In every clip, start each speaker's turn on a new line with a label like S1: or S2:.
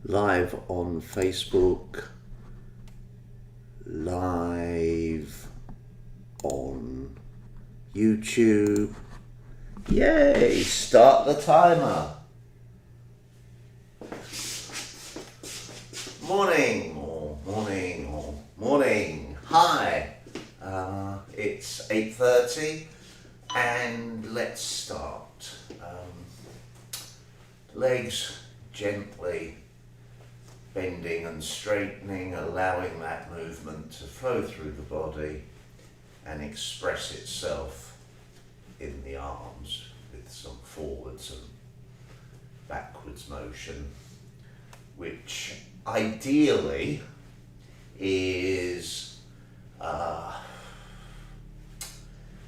S1: live on Facebook, live on YouTube. Yay! Start the timer. Morning. Hi. It's 8:30 and let's start. Legs gently bending and straightening, allowing that movement to flow through the body and express itself in the arms with some forwards and backwards motion, which ideally is a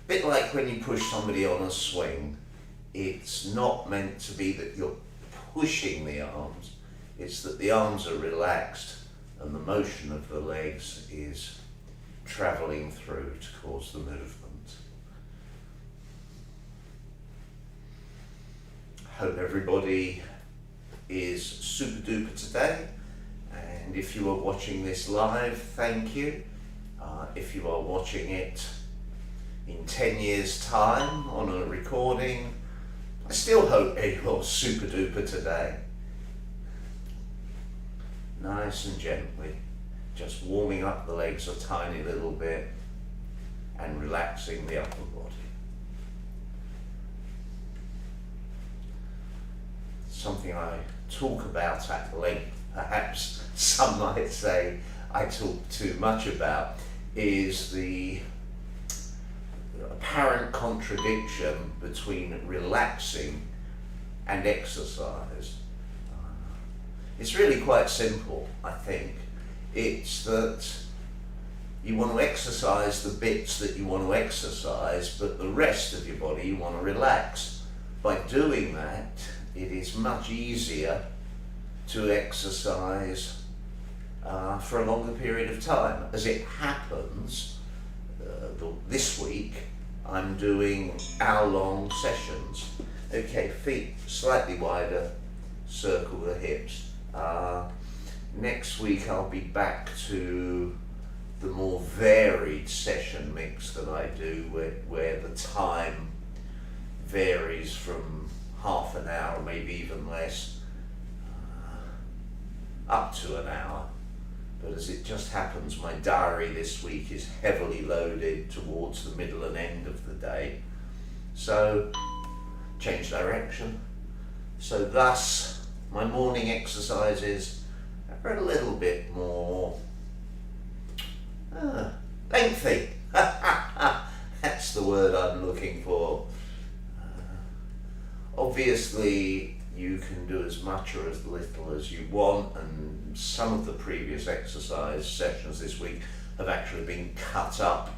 S1: bit like when you push somebody on a swing. It's not meant to be that you're pushing the arms, it's that the arms are relaxed and the motion of the legs is travelling through to cause the movement. Hope everybody is super duper today, and if you are watching this live, thank you. If you are watching it in 10 years time on a recording, I still hope you're super duper today. Nice and gently, just warming up the legs a tiny little bit and relaxing the upper body. Something I talk about at length, perhaps some might say I talk too much about, is the apparent contradiction between relaxing and exercise. It's really quite simple, I think. It's that you want to exercise the bits that you want to exercise, but the rest of your body you want to relax. By doing that, it is much easier to exercise for a longer period of time. As it happens, this week I'm doing hour-long sessions. Okay, feet slightly wider, circle the hips. Next week I'll be back to the more varied session mix that I do, where the time varies from half an hour, maybe even less, up to an hour. But as it just happens, my diary this week is heavily loaded towards the middle and end of the day. So, change direction. So thus, my morning exercises are a little bit more lengthy. That's the word I'm looking for. Obviously, you can do as much or as little as you want, and some of the previous exercise sessions this week have actually been cut up.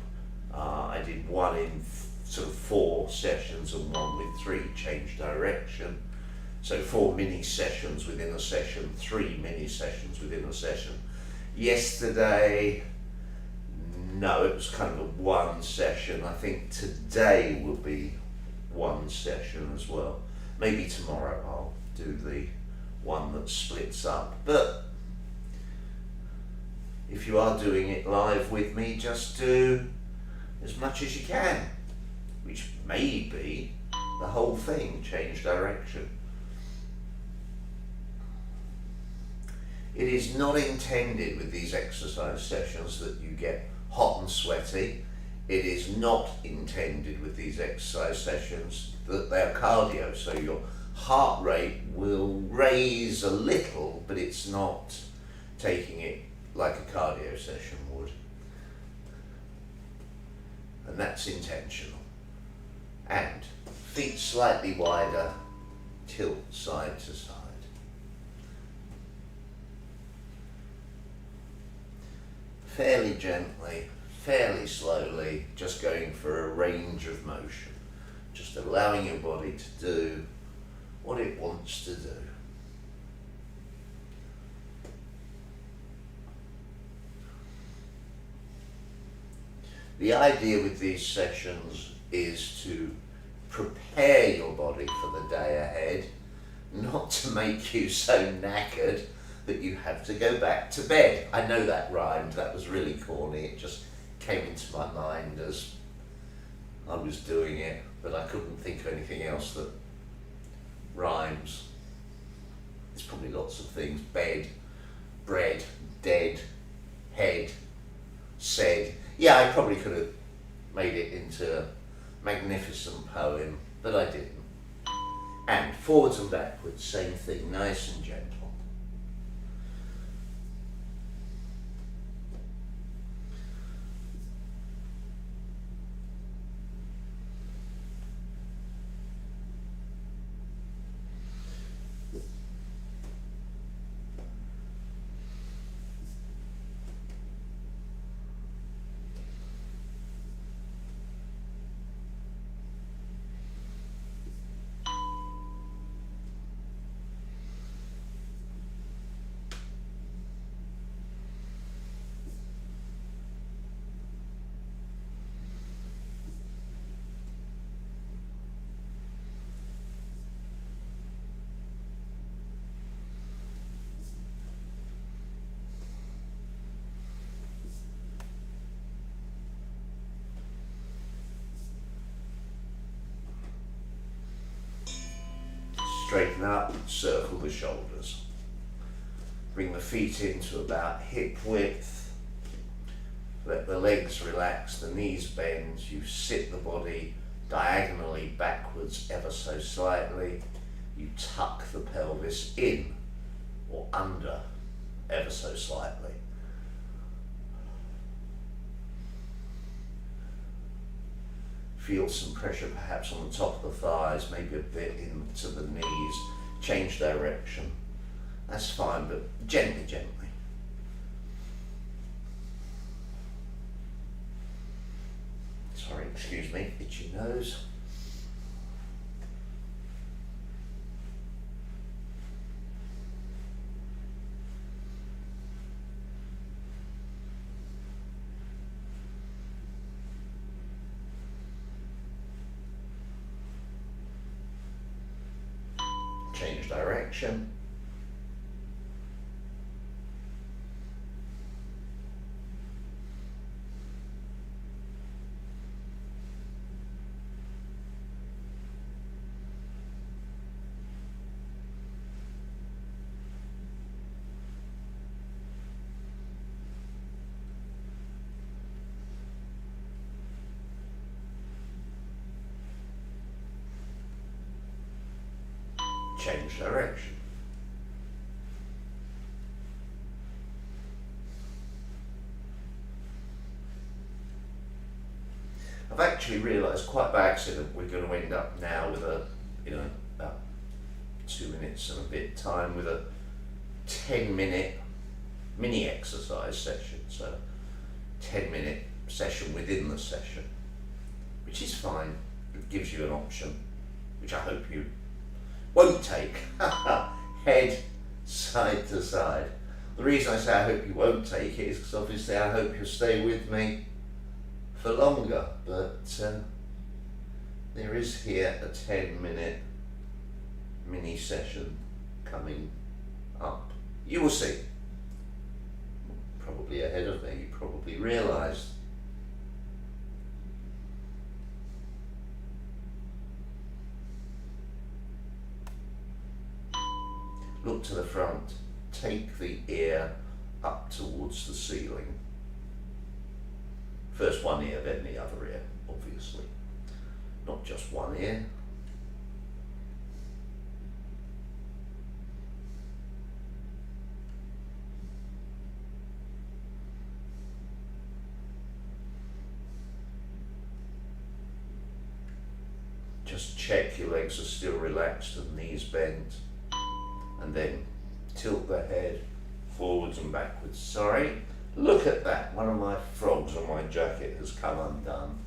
S1: I did one in sort of 4 sessions and one with 3 change direction. So 4 mini sessions within a session, 3 mini sessions within a session. Yesterday, no, it was kind of a 1 session. I think today will be 1 session as well. Maybe tomorrow I'll do the one that splits up. But if you are doing it live with me, just do as much as you can, which may be the whole thing, change direction. It is not intended with these exercise sessions that you get hot and sweaty. It is not intended with these exercise sessions that they're cardio, so your heart rate will raise a little, but it's not taking it like a cardio session would. And that's intentional. And feet slightly wider, tilt side to side. Fairly gently, fairly slowly, just going for a range of motion. Just allowing your body to do what it wants to do. The idea with these sessions is to prepare your body for the day ahead, not to make you so knackered but you have to go back to bed. I know that rhymed, that was really corny, it just came into my mind as I was doing it, but I couldn't think of anything else that rhymes. There's probably lots of things: bed, bread, dead, head, said. Yeah, I probably could have made it into a magnificent poem, but I didn't. And forwards and backwards, same thing, nice and gentle. Straighten up, circle the shoulders. Bring the feet into about hip width. Let the legs relax, the knees bend. You sit the body diagonally backwards ever so slightly. You tuck the pelvis in or under ever so slightly. Feel some pressure perhaps on the top of the thighs, maybe a bit into the knees. Change direction. That's fine, but gently, gently. Sorry, excuse me, itchy nose. Change direction. Change direction. I've actually realised quite by accident we're going to end up now with a, about 2 minutes and a bit time with a 10-minute mini exercise session. So 10-minute session within the session, which is fine. It gives you an option, which I hope you won't take. Head side to side. The reason I say I hope you won't take it is because obviously I hope you'll stay with me for longer, but there is here a 10-minute mini session coming up. You will see. Probably ahead of me, you probably realised. Look to the front, take the ear up towards the ceiling. First one ear, then the other ear, obviously. Not just one ear. Just check your legs are still relaxed and knees bent. And then tilt the head forwards and backwards. Sorry, look at that. One of my frogs on my jacket has come undone.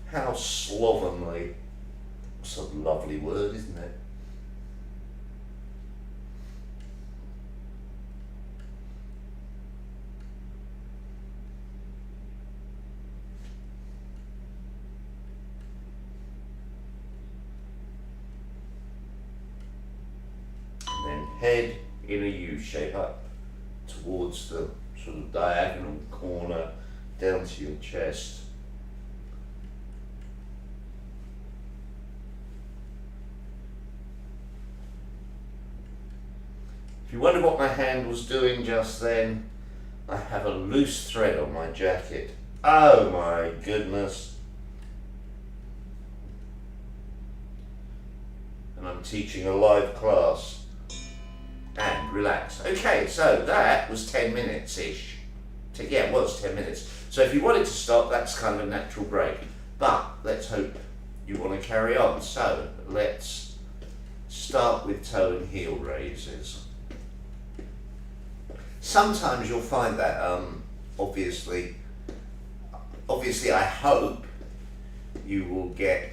S1: How slovenly. It's a lovely word, isn't it? And then head in a U shape up towards the sort of diagonal corner down to your chest. If you wonder what my hand was doing just then, I have a loose thread on my jacket. Oh my goodness. And I'm teaching a live class. And relax. Okay, so that was 10 minutes-ish. Yeah, it was 10 minutes. So if you wanted to stop, that's kind of a natural break. But let's hope you want to carry on. So let's start with toe and heel raises. Sometimes you'll find that, obviously I hope you will get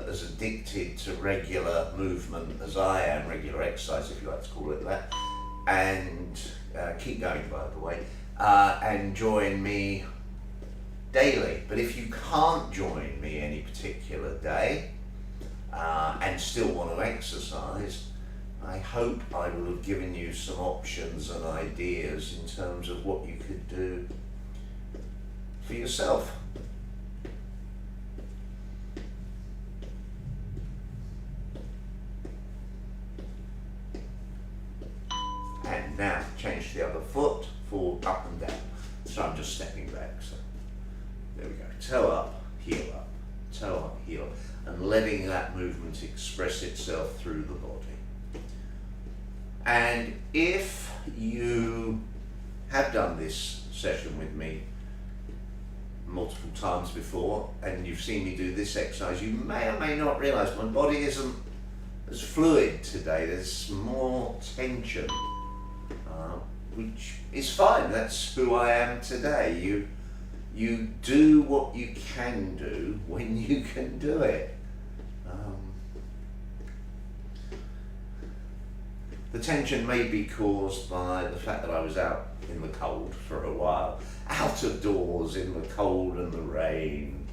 S1: as addicted to regular movement as I am, regular exercise if you like to call it that, and keep going by the way, and join me daily. But if you can't join me any particular day and still want to exercise, I hope I will have given you some options and ideas in terms of what you could do for yourself. And now change to the other foot, forward, up and down. So I'm just stepping back. So there we go. Toe up, heel up, toe up, heel up, and letting that movement express itself through the body. And if you have done this session with me multiple times before and you've seen me do this exercise, you may or may not realize my body isn't as fluid today. There's more tension, which is fine. That's who I am today. You do what you can do when you can do it. The tension may be caused by the fact that I was out in the cold for a while, out of doors in the cold and the rain.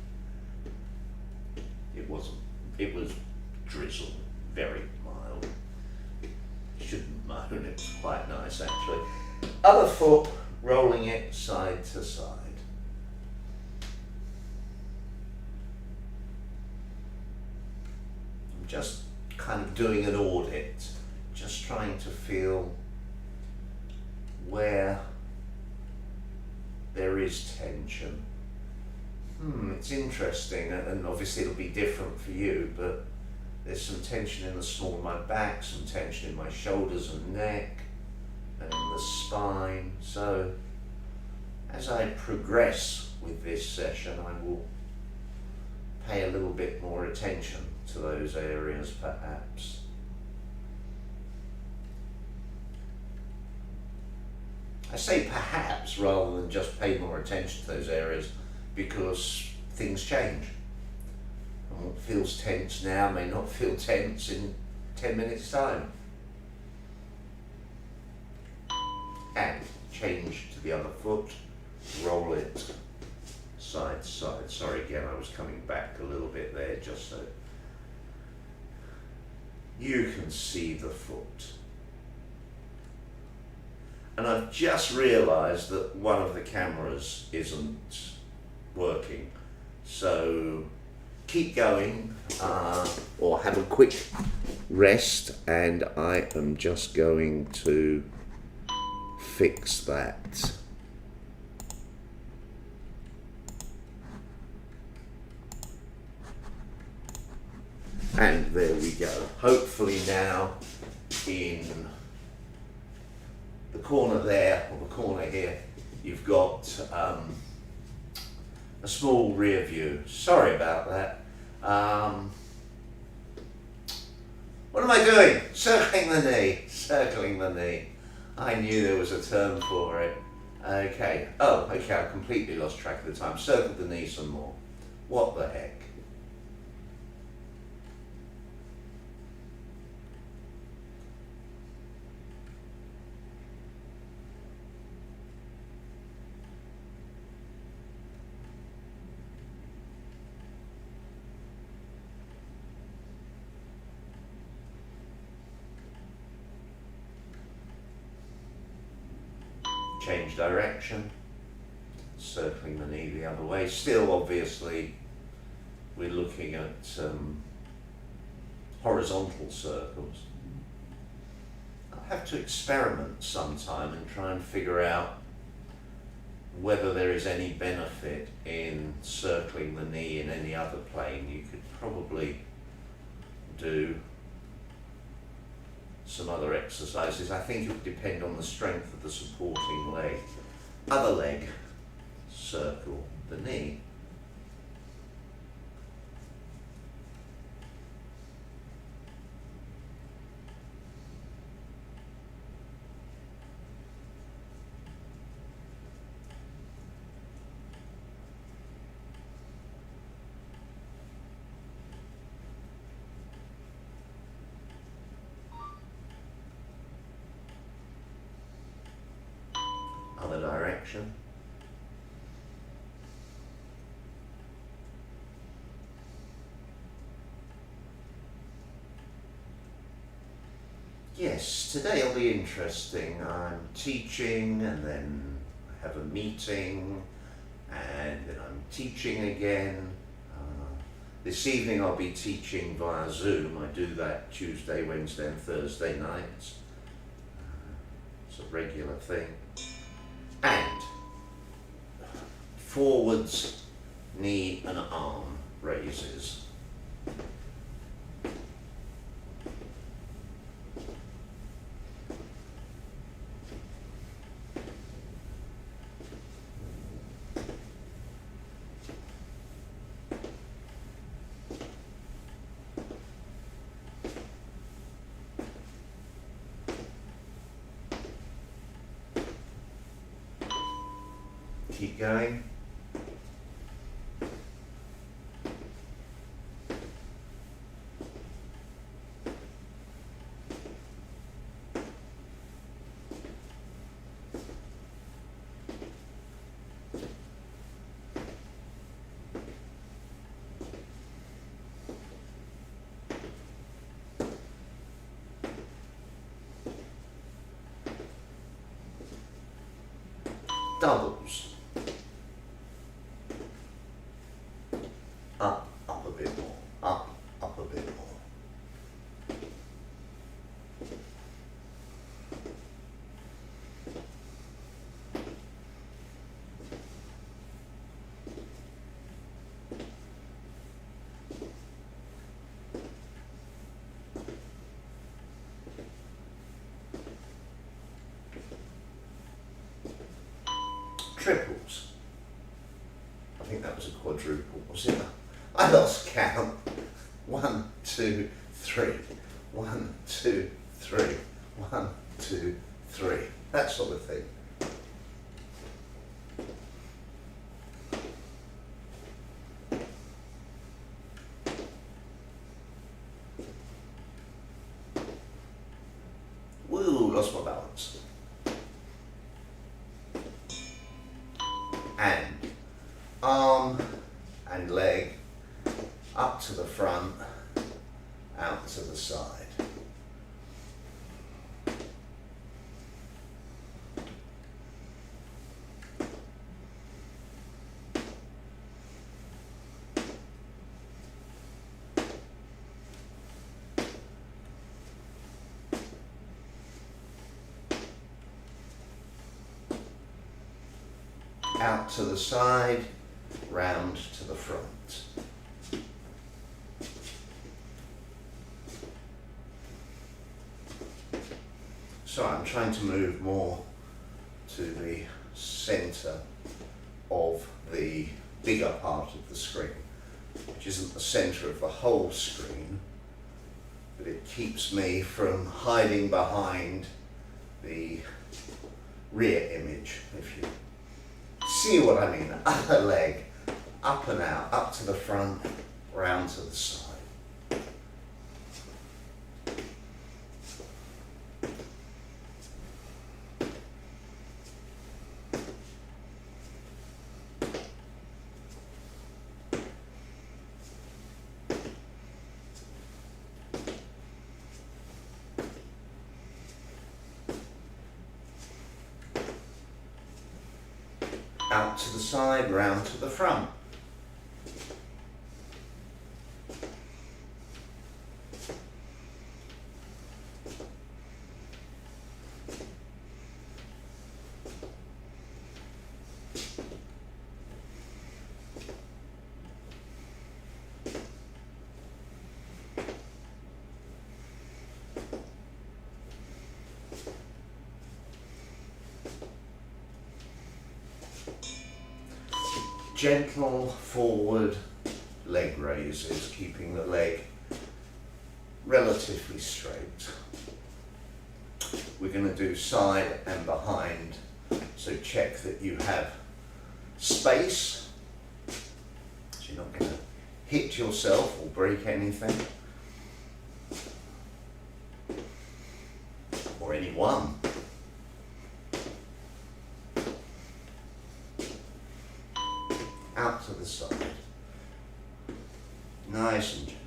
S1: It was drizzle, very mild. Shouldn't moan, it was quite nice actually. Other foot, rolling it side to side. I'm just kind of doing an audit. Just trying to feel where there is tension. It's interesting, and obviously it'll be different for you, but there's some tension in the small of my back, some tension in my shoulders and neck, and in the spine. So as I progress with this session, I will pay a little bit more attention to those areas perhaps. I say perhaps rather than just pay more attention to those areas because things change. And what feels tense now may not feel tense in 10 minutes time. And change to the other foot, roll it side to side. Sorry again, I was coming back a little bit there just so you can see the foot. And I've just realised that one of the cameras isn't working. So keep going or have a quick rest, and I am just going to fix that. And there we go. Hopefully now in the corner there, or the corner here, you've got a small rear view. Sorry about that. What am I doing? Circling the knee, circling the knee. I knew there was a term for it. Okay, okay, I completely lost track of the time. Circle the knee some more. What the heck? change direction, circling the knee the other way. Still, obviously, we're looking at horizontal circles. I'll have to experiment sometime and try and figure out whether there is any benefit in circling the knee in any other plane. You could probably do some other exercises. I think it would depend on the strength of the supporting leg. Other leg, circle the knee. Other direction. Yes, today will be interesting. I'm teaching and then I have a meeting and then I'm teaching again. This evening I'll be teaching via Zoom. I do that Tuesday, Wednesday and Thursday nights. It's a regular thing. And forwards, knee and arm raises. Keep going. Doubles. Up a bit more, up a bit more. Triples. I think that was a quadruple, was it? I lost count. 1, 2, 3. 1, 2, 3. 1, 2, 3. That sort of thing. Woo, lost my balance. And arm and leg up to the front, out to the side. Out to the side, round to the front. So I'm trying to move more to the center of the bigger part of the screen, which isn't the center of the whole screen, but it keeps me from hiding behind the rear image, if you see what I mean. Upper leg, up and out, up to the front, round to the side. Out to the side, round to the front. Gentle forward leg raises, keeping the leg relatively straight. We're going to do side and behind, so check that you have space, so you're not going to hit yourself or break anything, or anyone. Out to the side, nice and gentle.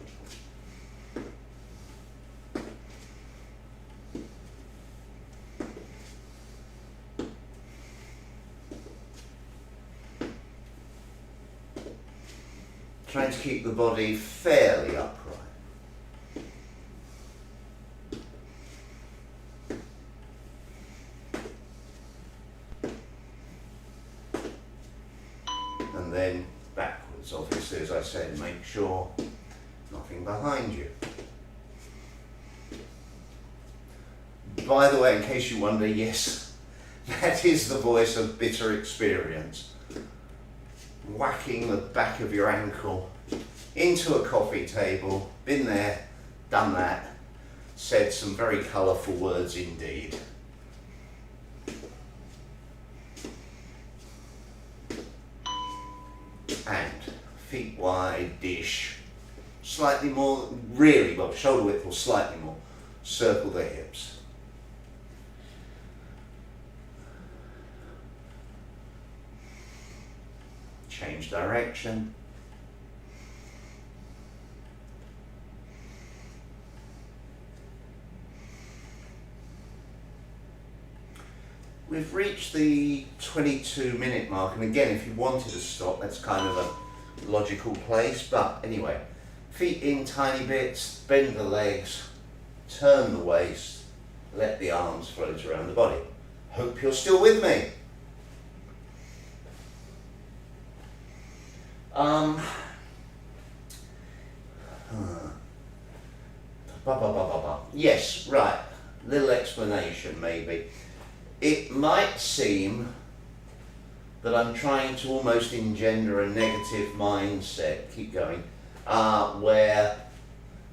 S1: Trying to keep the body fairly upright. And then backwards, obviously, as I said, make sure nothing behind you. By the way, in case you wonder, yes, that is the voice of bitter experience. Whacking the back of your ankle into a coffee table, been there, done that, said some very colourful words indeed. And feet wide, dish, slightly more, really well, shoulder width or slightly more, circle the hips. Change direction. We've reached the 22-minute mark, and again, if you wanted to stop, that's kind of a logical place, but anyway, feet in tiny bits, bend the legs, turn the waist, let the arms float around the body. Hope you're still with me. Yes, right, little explanation maybe. It might seem that I'm trying to almost engender a negative mindset, keep going, where,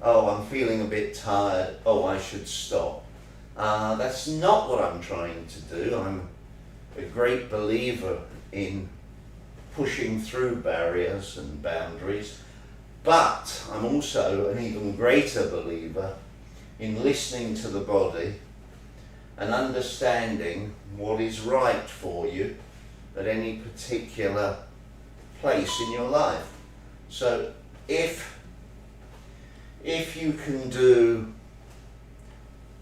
S1: oh, I'm feeling a bit tired, oh, I should stop. That's not what I'm trying to do. I'm a great believer in pushing through barriers and boundaries, but I'm also an even greater believer in listening to the body and understanding what is right for you at any particular place in your life. So if you can do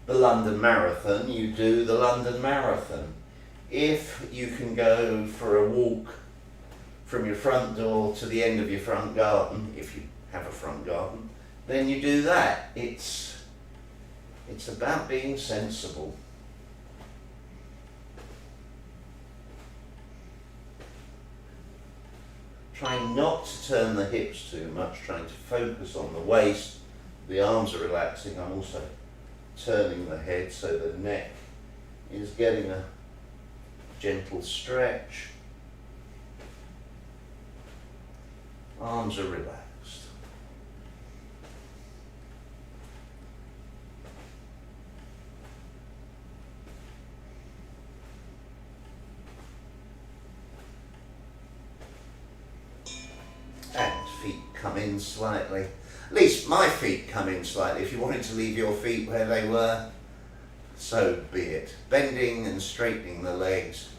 S1: the London Marathon, you do the London Marathon. If you can go for a walk from your front door to the end of your front garden, if you have a front garden, then you do that. It's about being sensible. Trying not to turn the hips too much, trying to focus on the waist. The arms are relaxing. I'm also turning the head so the neck is getting a gentle stretch. Arms are relaxed. And feet come in slightly. At least my feet come in slightly. If you wanted to leave your feet where they were, so be it. Bending and straightening the legs.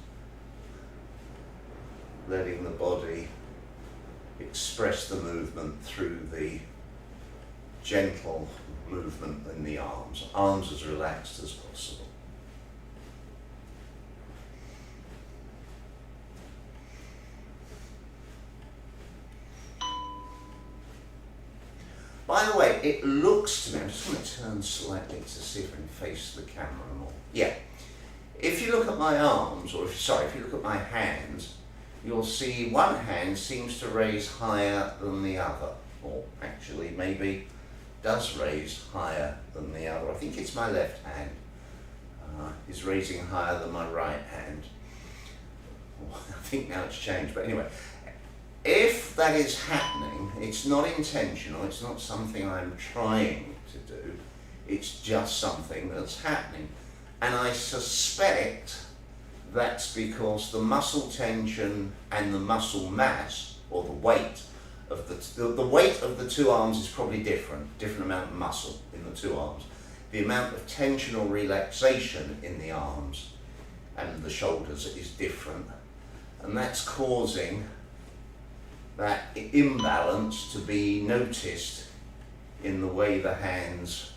S1: Letting the body express the movement through the gentle movement in the arms. Arms as relaxed as possible. it looks to me, I'm just going to turn slightly to see if I can face the camera more. Yeah. If you look at my arms, or if you look at my hands, you'll see one hand seems to raise higher than the other, or actually maybe does raise higher than the other. I think it's my left hand is raising higher than my right hand. I think now it's changed, but anyway. If that is happening, it's not intentional, it's not something I'm trying to do, it's just something that's happening. And I suspect that's because the muscle tension and the muscle mass, or the weight of the weight of the two arms is probably different amount of muscle in the two arms. The amount of tension or relaxation in the arms and the shoulders is different. And that's causing that imbalance to be noticed in the way the hands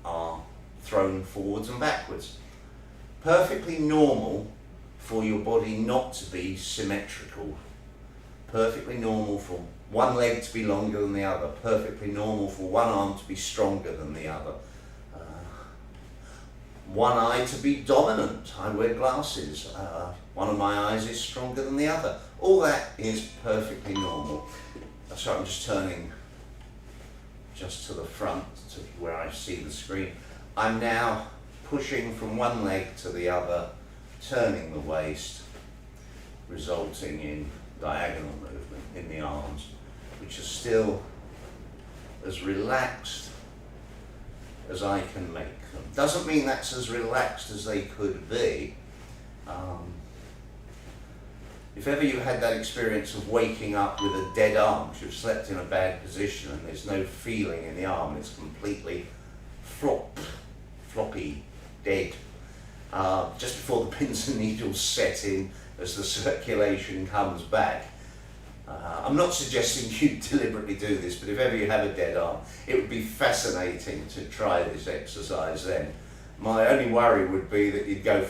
S1: are thrown forwards and backwards. Perfectly normal for your body not to be symmetrical. Perfectly normal for one leg to be longer than the other. Perfectly normal for one arm to be stronger than the other. One eye to be dominant. I wear glasses. One of my eyes is stronger than the other. All that is perfectly normal. Sorry, I'm just turning just to the front to where I see the screen. I'm now pushing from one leg to the other, turning the waist, resulting in diagonal movement in the arms, which are still as relaxed as I can make them. Doesn't mean that's as relaxed as they could be. If ever you had that experience of waking up with a dead arm, because you've slept in a bad position and there's no feeling in the arm, it's completely floppy, dead, just before the pins and needles set in as the circulation comes back. I'm not suggesting you deliberately do this, but if ever you have a dead arm, it would be fascinating to try this exercise then. My only worry would be that you'd go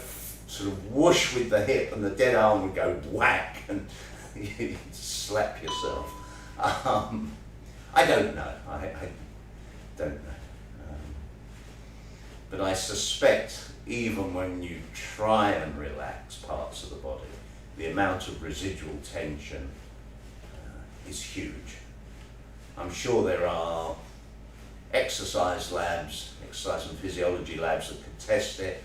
S1: sort of whoosh with the hip and the dead arm would go whack and you'd slap yourself. I don't know. I don't know. But I suspect even when you try and relax parts of the body, the amount of residual tension is huge. I'm sure there are exercise labs, exercise and physiology labs that could test it.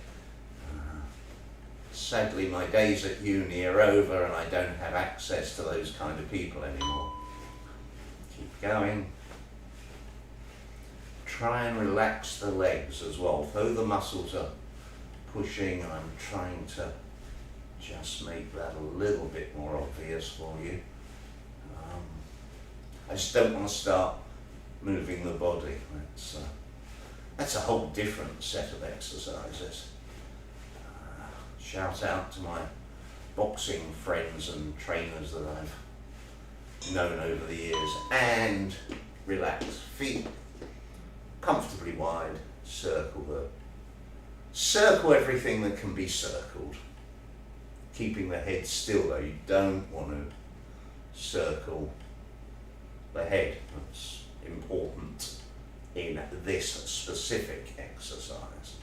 S1: Sadly, my days at uni are over and I don't have access to those kind of people anymore. Keep going. Try and relax the legs as well. Though the muscles are pushing, I'm trying to just make that a little bit more obvious for you. I just don't want to start moving the body. That's a whole different set of exercises. Shout out to my boxing friends and trainers that I've known over the years. And relax. Feet comfortably wide. Circle everything that can be circled. Keeping the head still though. You don't want to circle the head. That's important in this specific exercise.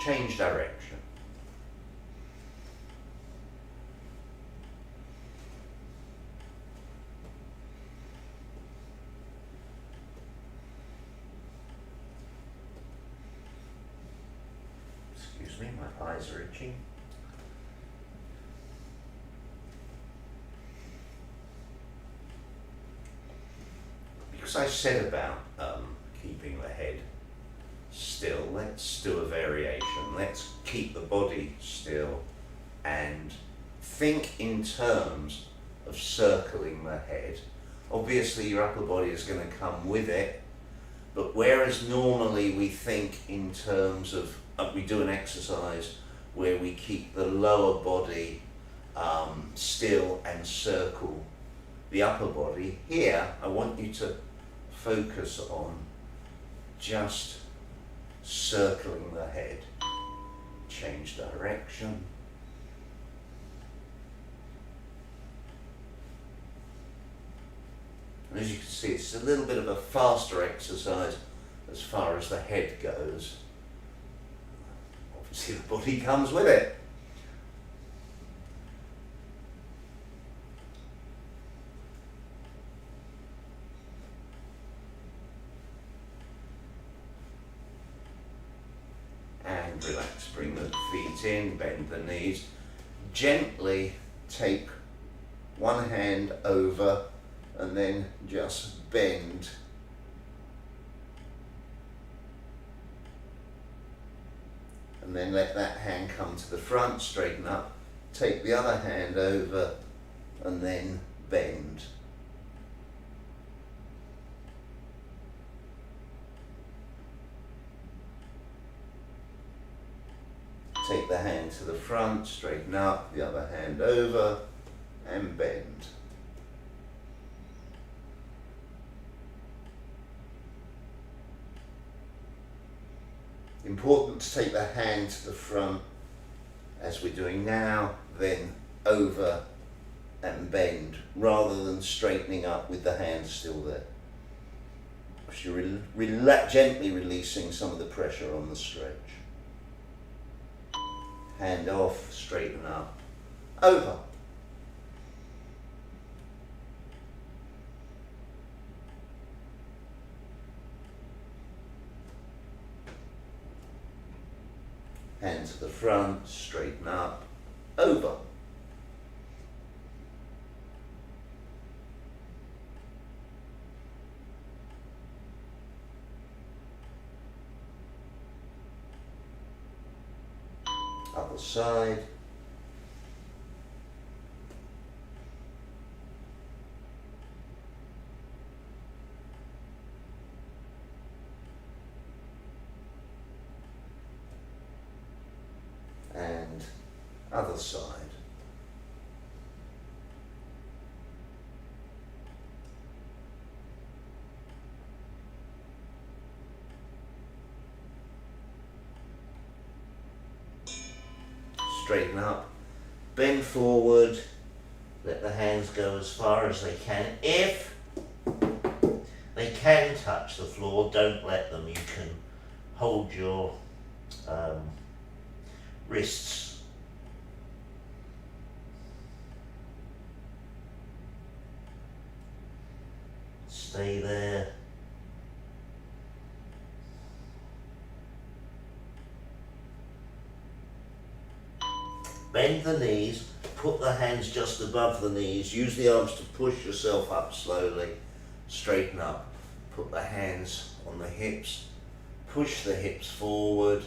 S1: Change direction. Excuse me, my eyes are itching. Because I said about keeping the head still, let's do a variation. Let's keep the body still and think in terms of circling the head. Obviously your upper body is going to come with it, but whereas normally we think in terms of, we do an exercise where we keep the lower body still and circle the upper body, here I want you to focus on just circling the head. Change direction. And as you can see, it's a little bit of a faster exercise as far as the head goes. Obviously the body comes with it. And relax, bring the feet in, bend the knees. Gently take one hand over and then just bend. And then let that hand come to the front, straighten up. Take the other hand over and then bend. Take the hand to the front, straighten up, the other hand over and bend. Important to take the hand to the front as we're doing now, then over and bend, rather than straightening up with the hand still there. So you're gently releasing some of the pressure on the stretch. Hand off, straighten up, over. Hand to the front, straighten up, over. Other side. And other side. Straighten up, bend forward, let the hands go as far as they can. If they can touch the floor, don't let them. You can hold your wrists. Stay there. Bend the knees, put the hands just above the knees, use the arms to push yourself up slowly, straighten up, put the hands on the hips, push the hips forward,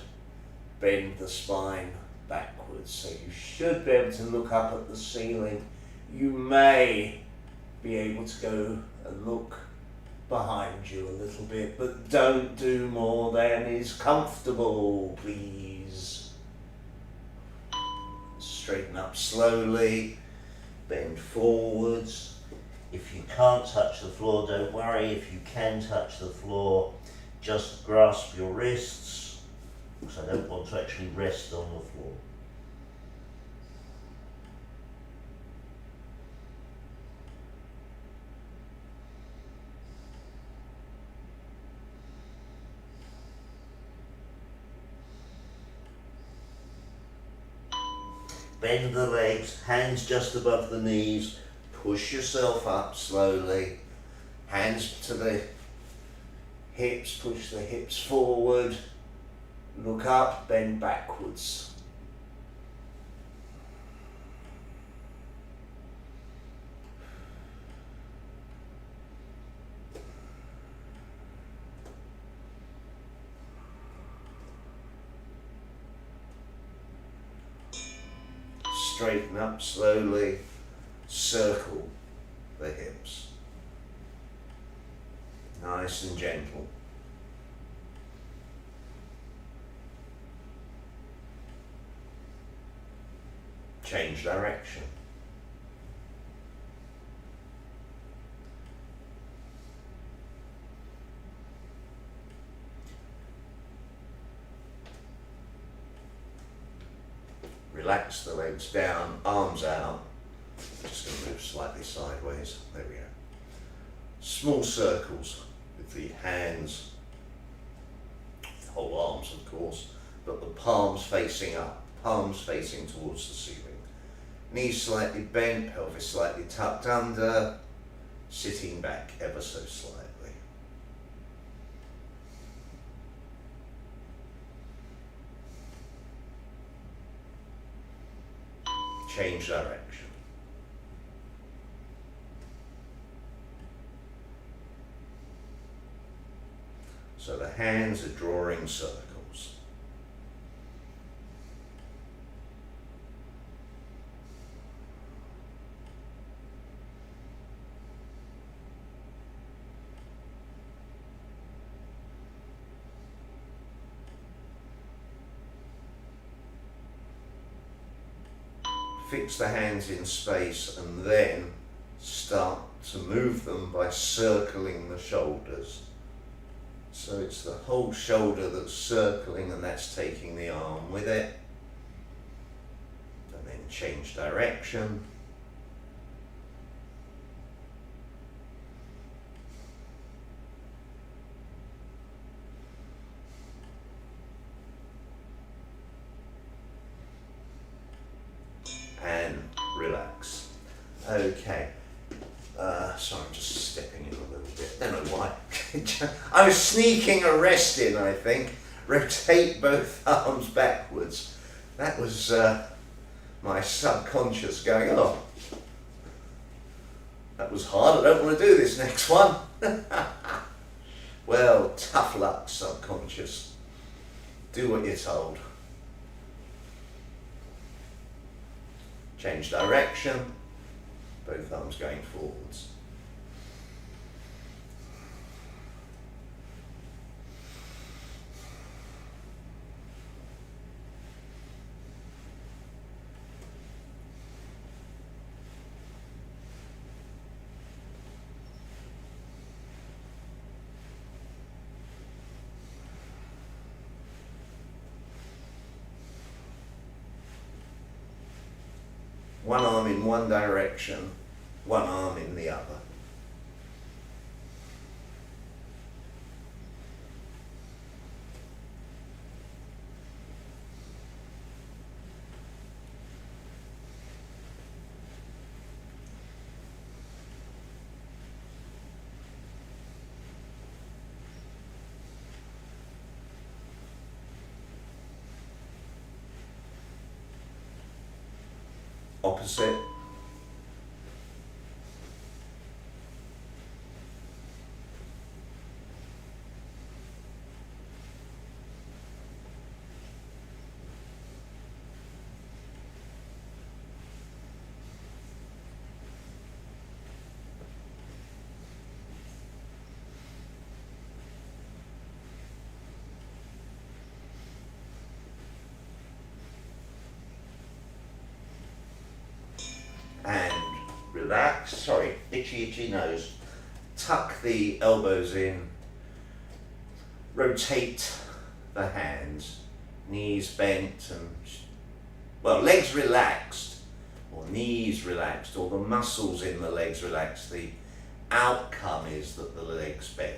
S1: bend the spine backwards. So you should be able to look up at the ceiling. You may be able to go and look behind you a little bit, but don't do more than is comfortable, please. Straighten up slowly, bend forwards. If you can't touch the floor, don't worry. If you can touch the floor, just grasp your wrists, because I don't want to actually rest on the floor. Bend the legs, hands just above the knees, push yourself up slowly, hands to the hips, push the hips forward, look up, bend backwards. Straighten up slowly, circle the hips. Nice and gentle. Change direction. relax the legs down, arms out. Just going to move slightly sideways. There we go. Small circles with the hands, the whole arms of course, but the palms facing up, palms facing towards the ceiling. Knees slightly bent, pelvis slightly tucked under, sitting back ever so slightly. Change direction. So the hands are drawing circles. Fix the hands in space and then start to move them by circling the shoulders. So it's the whole shoulder that's circling and that's taking the arm with it. And then change direction. And relax. Okay. Sorry, I'm just stepping in a little bit. Don't know why. I was sneaking a rest in, I think. Rotate both arms backwards. That was my subconscious going, oh, that was hard. I don't want to do this next one. Well, tough luck, subconscious. Do what you're told. Change direction, both arms going forwards. One arm in one direction, one arm in the other. Opposite. And relax, sorry, itchy nose. Tuck the elbows in, rotate the hands, knees bent and, well, legs relaxed, or knees relaxed, or the muscles in the legs relaxed. The outcome is that the legs bend.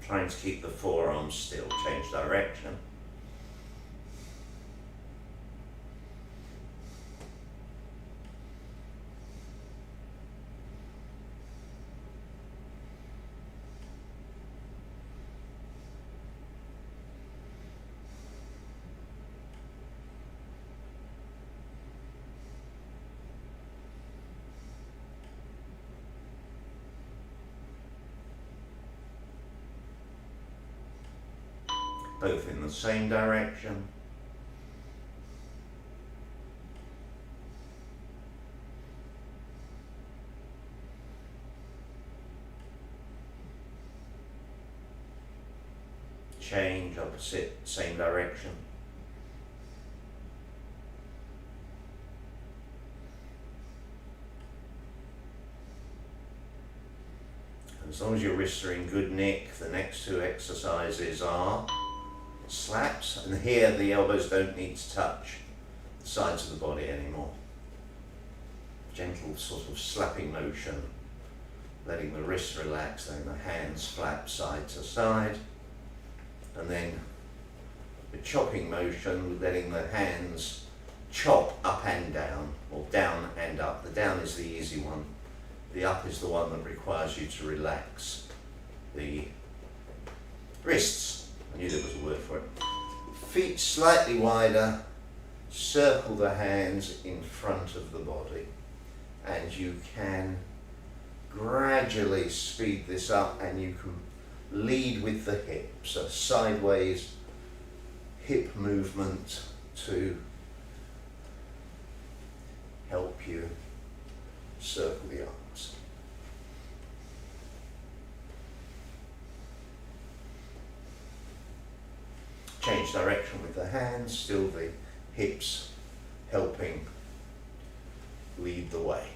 S1: Trying to keep the forearms still, change direction. Both in the same direction. Change, opposite, same direction. As long as your wrists are in good nick, the next two exercises are slaps, and here the elbows don't need to touch the sides of the body anymore. Gentle sort of slapping motion, letting the wrists relax, letting the hands flap side to side, and then the chopping motion, letting the hands chop up and down, or down and up. The down is the easy one. The up is the one that requires you to relax the wrists. I knew there was a word for it. Feet slightly wider, circle the hands in front of the body, and you can gradually speed this up, and you can lead with the hips, a sideways hip movement to help you circle the arms. Change direction with the hands, still the hips helping lead the way.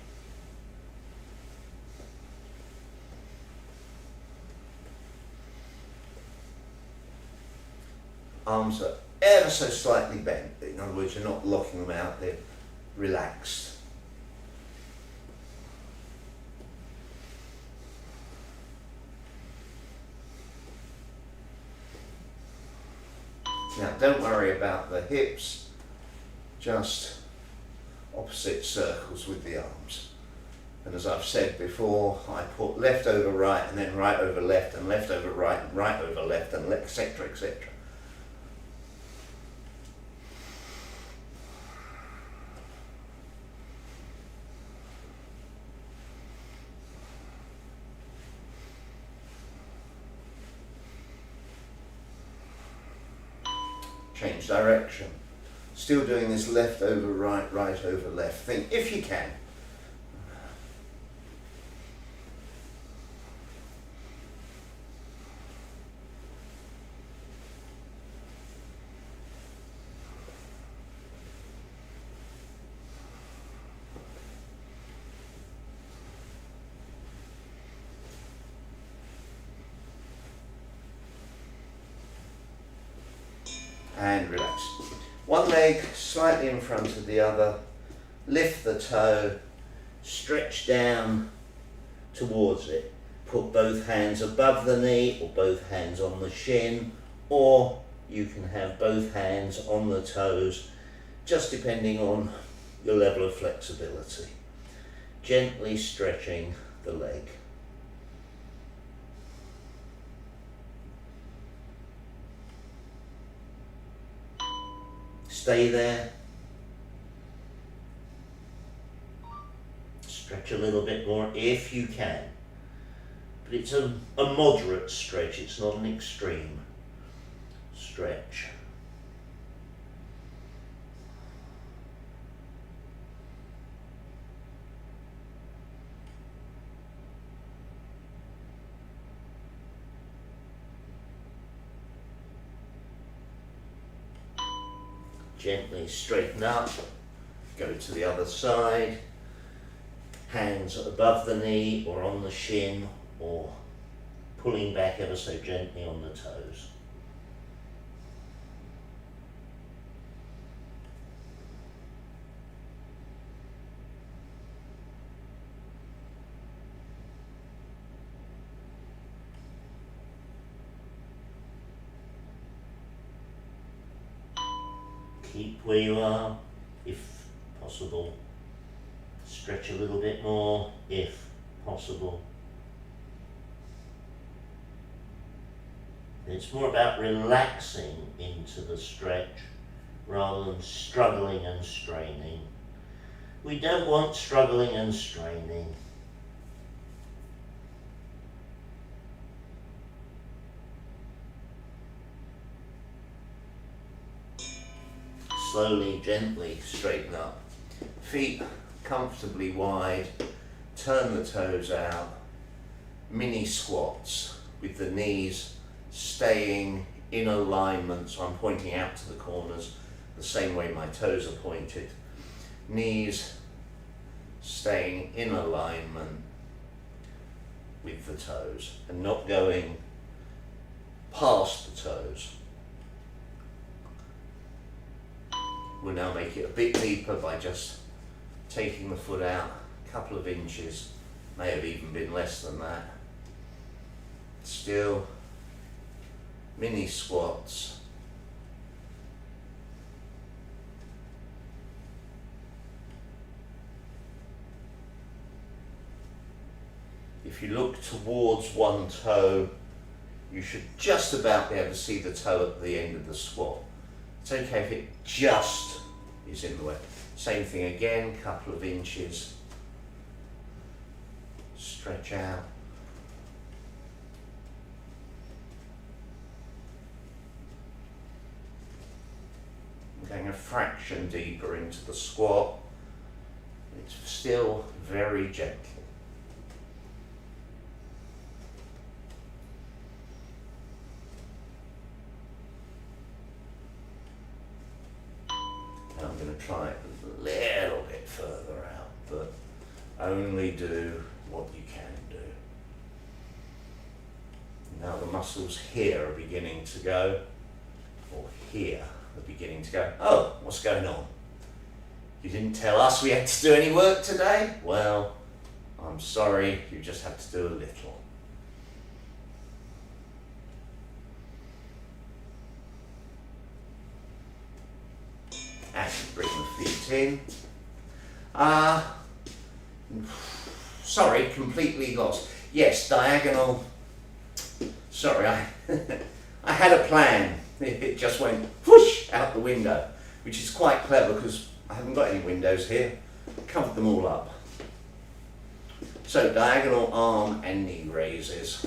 S1: Arms are ever so slightly bent. In other words, you're not locking them out, they're relaxed. Now, don't worry about the hips, just opposite circles with the arms. And as I've said before, I put left over right, and then right over left, and left over right, and right over left, and etc., etc. Change direction. Still doing this left over right, right over left thing, if you can. And relax. One leg slightly in front of the other. Lift the toe, stretch down towards it. Put both hands above the knee or both hands on the shin, or you can have both hands on the toes, just depending on your level of flexibility. Gently stretching the leg. Stay there. Stretch a little bit more if you can. But it's a moderate stretch, it's not an extreme stretch. Gently straighten up, go to the other side, hands above the knee or on the shin, or pulling back ever so gently on the toes. Keep where you are, if possible. Stretch a little bit more, if possible. It's more about relaxing into the stretch rather than struggling and straining. We don't want struggling and straining. Slowly, gently straighten up. Feet comfortably wide, turn the toes out. Mini squats with the knees staying in alignment, so I'm pointing out to the corners the same way my toes are pointed. Knees staying in alignment. with the toes and not going past the toes. We'll now make it a bit deeper by just taking the foot out a couple of inches, may have even been less than that. Still mini squats. If you look towards one toe, you should just about be able to see the toe at the end of the squat. It's okay if it just is in the way. Same thing again, couple of inches. Stretch out. I'm going a fraction deeper into the squat. It's still very gentle. I'm going to try it a little bit further out, but only do what you can do. Now the muscles here are beginning to go, or here are beginning to go. Oh, what's going on? You didn't tell us we had to do any work today? Well, I'm sorry, you just have to do a little. And bring the feet in. Sorry, completely lost. Yes, diagonal. Sorry, I had a plan. It just went whoosh out the window, which is quite clever because I haven't got any windows here. Covered them all up. So diagonal arm and knee raises.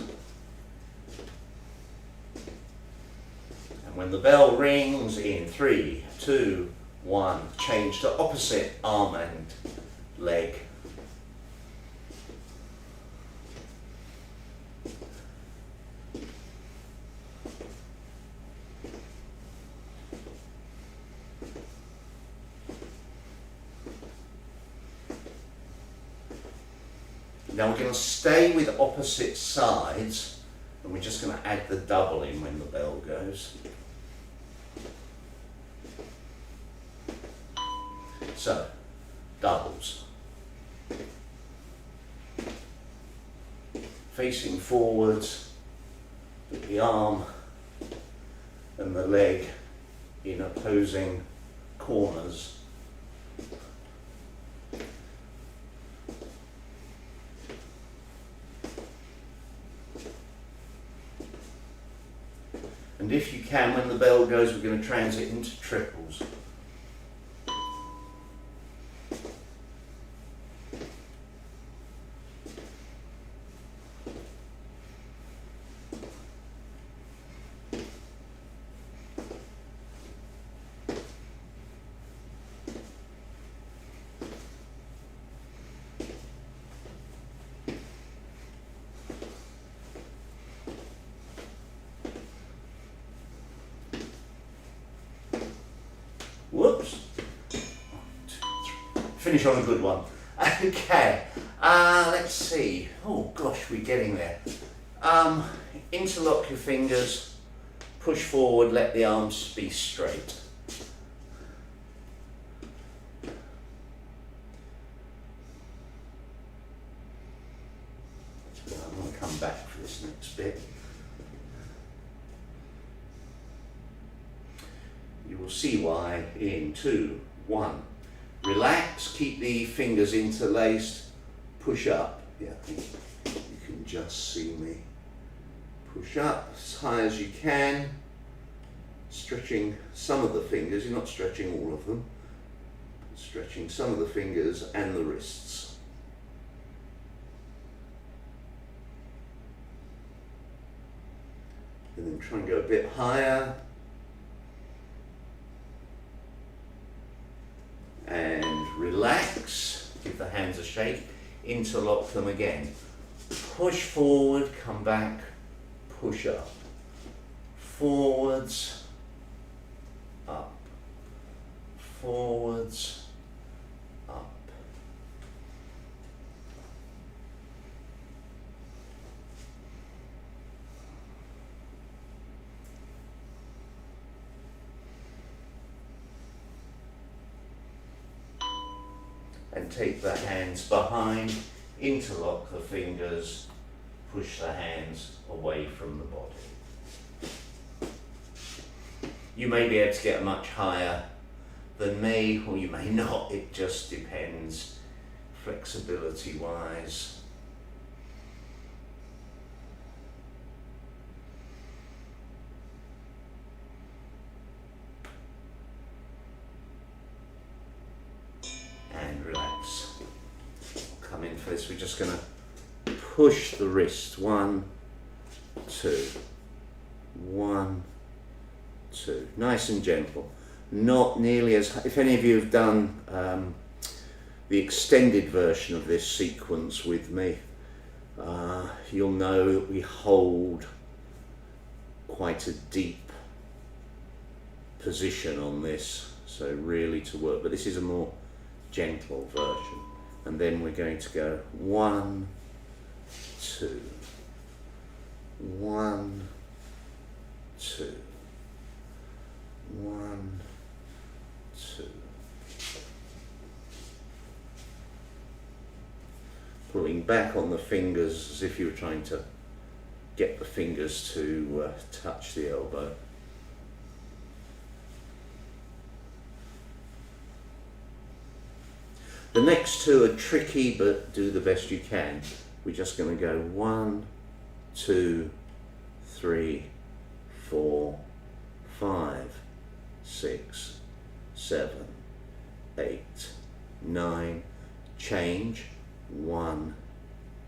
S1: And when the bell rings in 3, 2, 1, change to opposite arm and leg. Now we're going to stay with opposite sides, and we're just going to add the double in when the bell goes. So, doubles. Facing forwards, put the arm and the leg in opposing corners. And if you can, when the bell goes, we're going to transit into triples. Whoops. Finish on a good one. Okay, let's see. Oh gosh, we're getting there. Interlock your fingers, push forward, let the arms be straight. I'm going to come back for this next bit. You will see why in 2, 1. Relax, keep the fingers interlaced, push up. Yeah, I think you can just see me. Push up as high as you can, stretching some of the fingers. You're not stretching all of them, stretching some of the fingers and the wrists. And then try and go a bit higher. And relax, give the hands a shake, interlock them again. Push forward, come back, push up. Forwards, up. Forwards, up. and take the hands behind, interlock the fingers, push the hands away from the body. You may be able to get much higher than me, or you may not, it just depends flexibility wise. And relax. Come in for this, we're just going to push the wrist, 1, 2, 1, 2, nice and gentle. Not nearly as, if any of you have done the extended version of this sequence with me, you'll know that we hold quite a deep position on this, so really to work, but this is a more gentle version. And then we're going to go 1, 2, 1, 2, 1, 2. Pulling back on the fingers as if you were trying to get the fingers to touch the elbow. The next two are tricky, but do the best you can. We're just going to go 1, 2, 3, 4, 5, 6, 7, 8, 9, change, 1,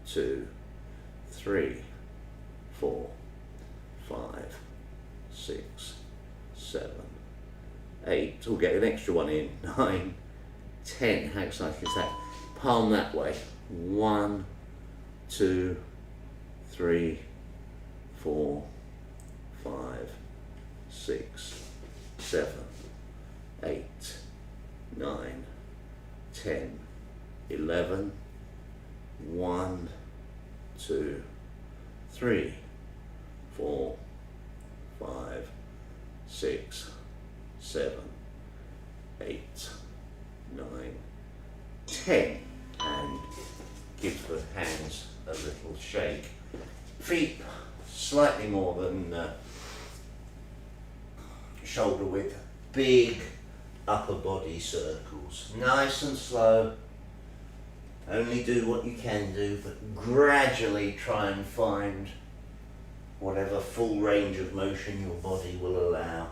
S1: 2, 3, 4, 5, 6, 7, 8, we'll get an extra one in, 9, 10, how exciting is that? Palm that way, 1, 2, 3, 4, 5, 6, 7, 8, 9, 10, 11, 1, 2, 3, 4, 5, 6, 7, 8, 9, 10, and give the hands a little shake. Feet slightly more than shoulder width, big upper body circles, nice and slow. Only do what you can do, but gradually try and find whatever full range of motion your body will allow.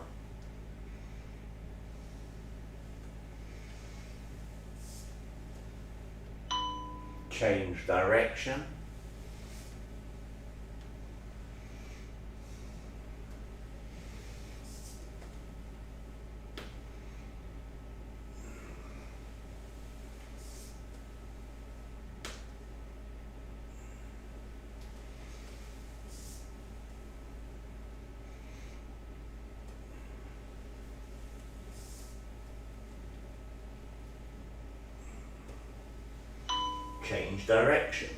S1: Change direction. Change direction.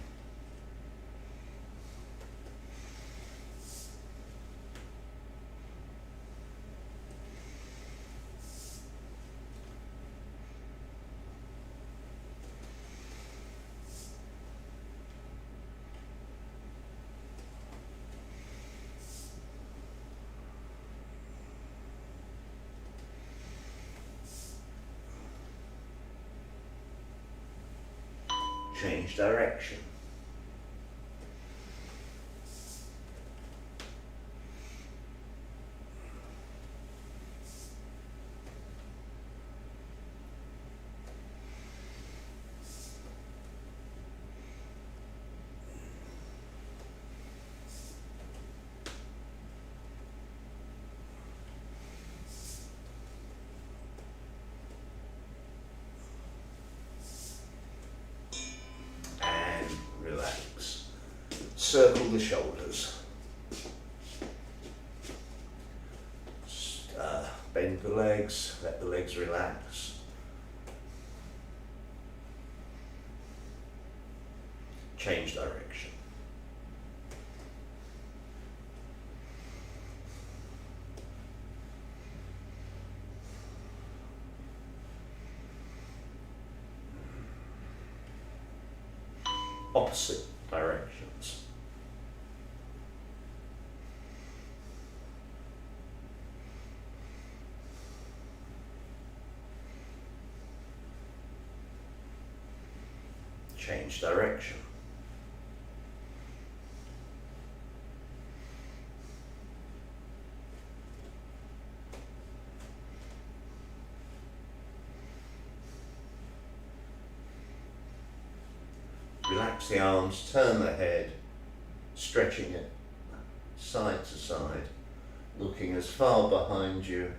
S1: Change direction. Circle the shoulders. Bend the legs, let the legs relax. Change direction. opposite directions. Change direction. Relax the arms, turn the head, stretching it side to side, looking as far behind you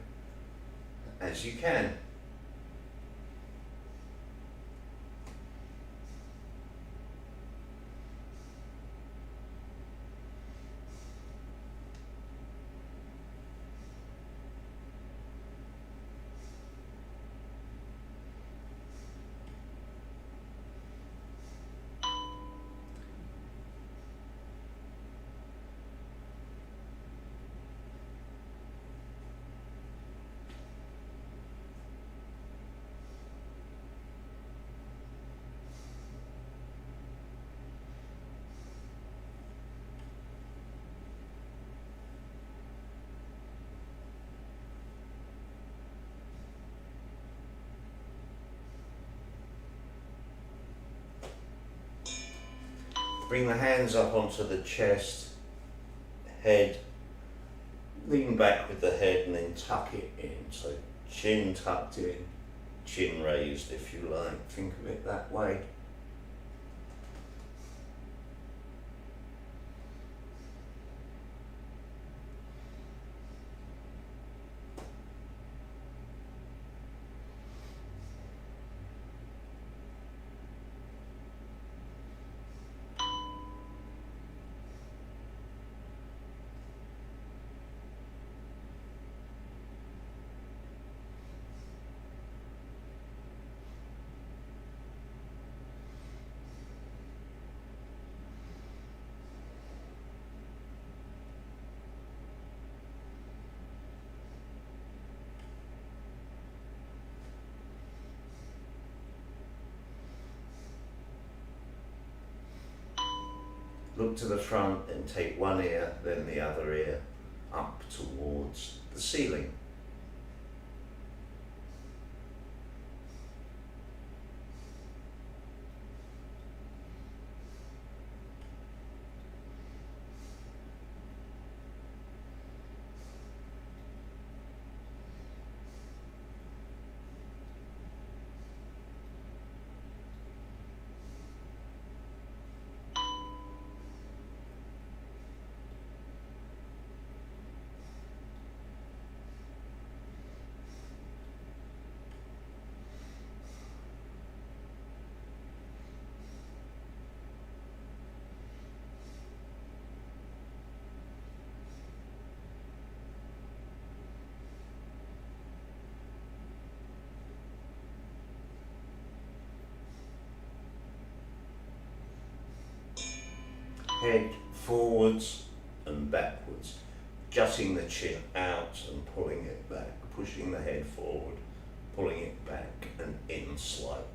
S1: as you can. Bring the hands up onto the chest, head, lean back with the head and then tuck it in. So chin tucked in, chin raised if you like, think of it that way. Look to the front and take one ear, then the other ear, up towards the ceiling. Head forwards and backwards, jutting the chin out and pulling it back, pushing the head forward, pulling it back and in slightly.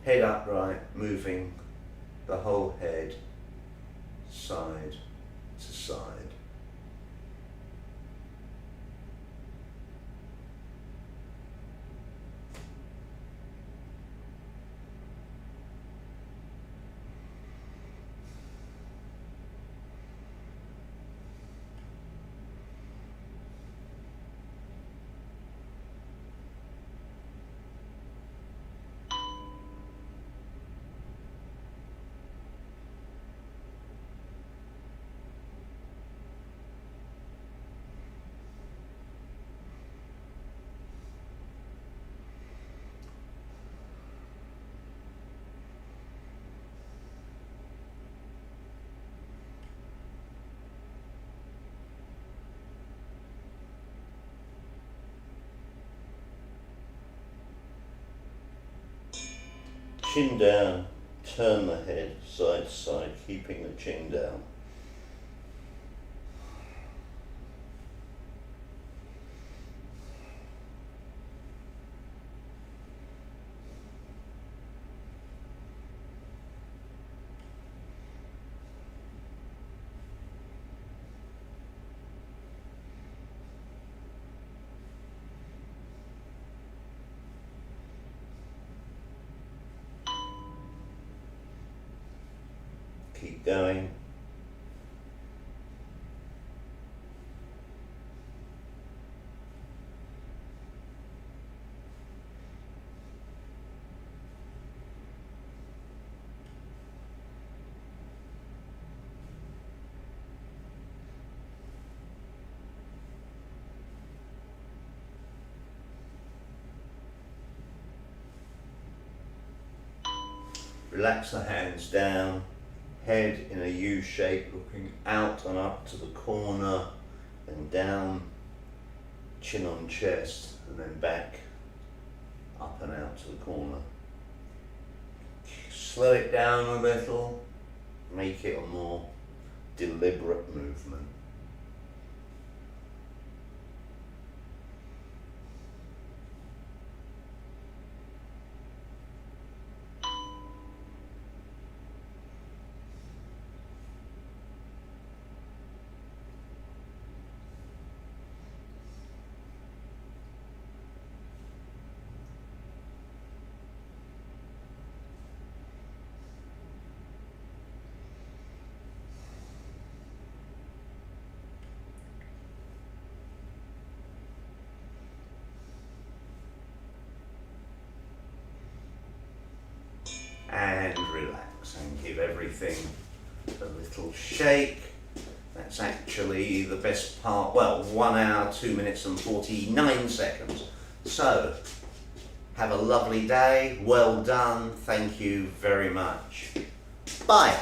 S1: Head upright, moving the whole head side to side. Chin down, turn the head side to side, keeping the chin down. Keep going. Relax the hands down, head in a U shape, looking out and up to the corner, then down, chin on chest, and then back, up and out to the corner. Slow it down a little, make it a more deliberate movement. And relax and give everything a little shake. That's actually the best part. Well, 1 hour, 2 minutes and 49 seconds. So, have a lovely day. Well done. Thank you very much. Bye.